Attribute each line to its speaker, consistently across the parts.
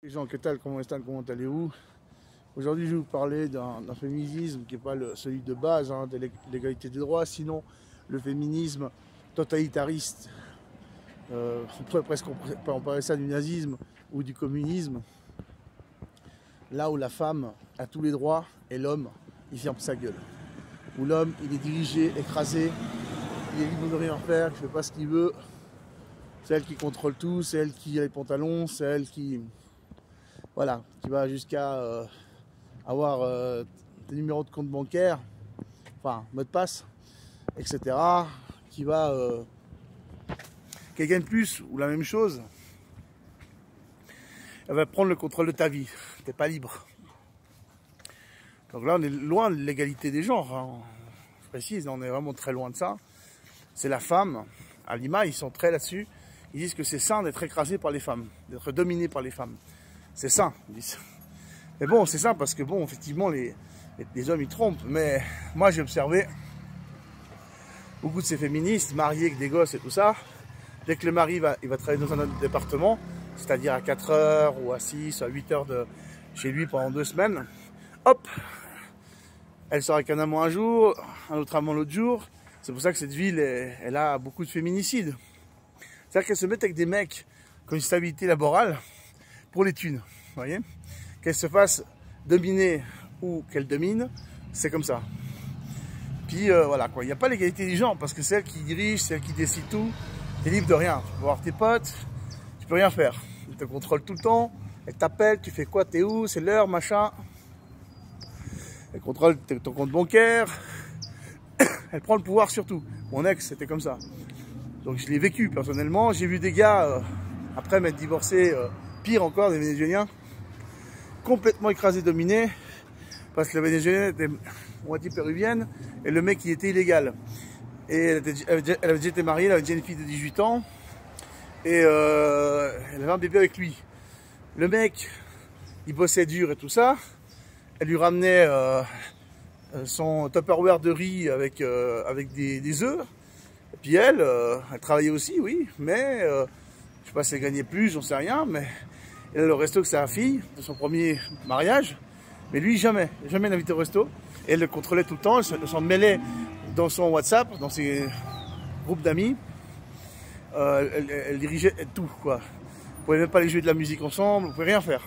Speaker 1: Les gens, que tal, comment allez-vous? Aujourd'hui, je vais vous parler d'un féminisme qui n'est pas celui de base, hein, de l'égalité des droits, sinon le féminisme totalitariste. On pourrait presque comparer ça du nazisme ou du communisme, là où la femme a tous les droits et l'homme, il ferme sa gueule. Où l'homme, il est dirigé, écrasé, il est libre de rien faire, il ne fait pas ce qu'il veut. C'est elle qui contrôle tout, c'est elle qui a les pantalons, c'est elle qui... Voilà, qui va jusqu'à avoir des numéros de compte bancaire, enfin, mot de passe, etc. Qui va... qu'elle gagne plus, ou la même chose, elle va prendre le contrôle de ta vie. T'es pas libre. Donc là, on est loin de l'égalité des genres. Hein. Je précise, on est vraiment très loin de ça. C'est la femme. À Lima, ils sont très là-dessus. Ils disent que c'est sain d'être écrasé par les femmes, d'être dominé par les femmes. C'est sain, ils disent. Mais bon, c'est ça parce que, bon, effectivement, les hommes, ils trompent. Mais moi, j'ai observé beaucoup de ces féministes, mariés avec des gosses et tout ça. Dès que le mari il va travailler dans un autre département, c'est-à-dire à 4 heures ou à 6, à 8 heures de chez lui pendant 2 semaines, hop, elle sort avec un amant un jour, un autre amant l'autre jour. C'est pour ça que cette ville, elle a beaucoup de féminicides. C'est-à-dire qu'elle se met avec des mecs qui ont une stabilité laborale pour les thunes, vous voyez. Qu'elle se fasse dominer ou qu'elle domine, c'est comme ça. Puis voilà quoi, il n'y a pas l'égalité des genres parce que c'est elle qui dirige, c'est elle qui décide tout. T'es libre de rien, tu peux voir tes potes, tu peux rien faire. Elle te contrôle tout le temps, elle t'appelle, tu fais quoi, t'es où, c'est l'heure, machin. Elle contrôle ton compte bancaire, elle prend le pouvoir sur tout. Mon ex, c'était comme ça. Donc je l'ai vécu personnellement, j'ai vu des gars, après m'être divorcé, pire encore, des Vénézuéliens, complètement écrasés, dominés, parce que la Vénézuélienne était moitié péruvienne, et le mec il était illégal. Et elle avait déjà été mariée, elle avait déjà une fille de 18 ans. Et elle avait un bébé avec lui. Le mec, il bossait dur et tout ça. Elle lui ramenait son Tupperware de riz avec des œufs. Et puis elle travaillait aussi, oui. Mais je sais pas si elle gagnait plus, j'en sais rien. Mais elle a le resto que sa fille, de son premier mariage. Mais lui, jamais. Jamais l'invité au resto. Et elle le contrôlait tout le temps, elle s'en mêlait dans son WhatsApp, dans ses groupes d'amis, elle dirigeait tout, quoi. Vous pouvez même pas aller jouer de la musique ensemble, vous pouvez rien faire.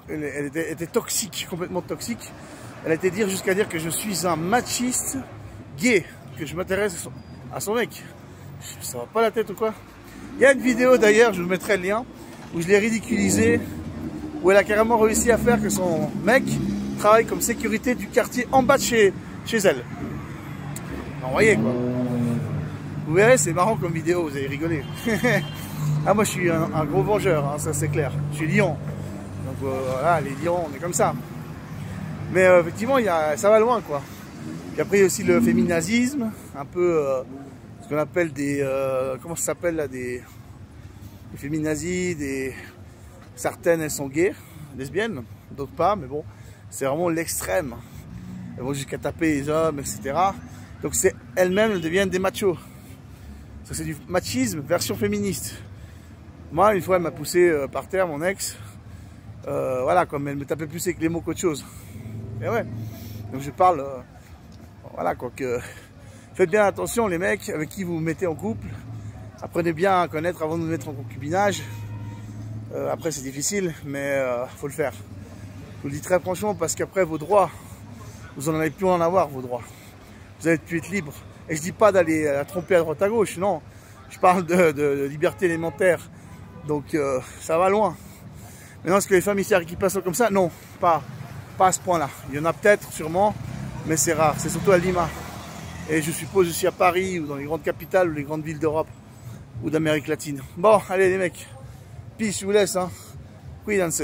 Speaker 1: Elle était toxique, complètement toxique. Elle a été dire jusqu'à dire que je suis un machiste gay, que je m'intéresse à son mec. Ça va pas la tête ou quoi? Il y a une vidéo d'ailleurs, je vous mettrai le lien, où je l'ai ridiculisée, où elle a carrément réussi à faire que son mec travaille comme sécurité du quartier en bas de chez elle. Vous voyez quoi. Vous verrez, c'est marrant comme vidéo, vous allez rigoler. Ah, moi je suis un gros vengeur, hein, ça c'est clair. Je suis lion. Donc voilà, les lions, on est comme ça. Mais effectivement, ça va loin quoi. Puis après il y a aussi le féminazisme, un peu ce qu'on appelle des... comment ça s'appelle là, des féminazis, certaines elles sont gays, lesbiennes, d'autres pas, mais bon, c'est vraiment l'extrême. Elles vont jusqu'à taper les hommes, etc. Donc c'est elles-mêmes deviennent des machos. C'est du machisme version féministe. Moi, une fois, elle m'a poussé par terre, mon ex. Voilà, comme elle me tapait plus avec les mots qu'autre chose. Et ouais. Donc je parle, voilà quoi, que faites bien attention les mecs avec qui vous vous mettez en couple. Apprenez bien à connaître avant de vous mettre en concubinage. Après c'est difficile, mais faut le faire. Je vous le dis très franchement parce qu'après vos droits, vous n'en allez plus en avoir vos droits. Vous allez plus être libre. Et je dis pas d'aller la tromper à droite à gauche, non. Je parle de liberté élémentaire. Donc ça va loin. Maintenant, est-ce que les femmes ici qui passent comme ça? Non, pas à ce point-là. Il y en a peut-être, sûrement, mais c'est rare. C'est surtout à Lima. Et je suppose aussi à Paris ou dans les grandes capitales ou les grandes villes d'Europe ou d'Amérique latine. Bon, allez les mecs. Peace, je vous laisse. Hein. Cuídense.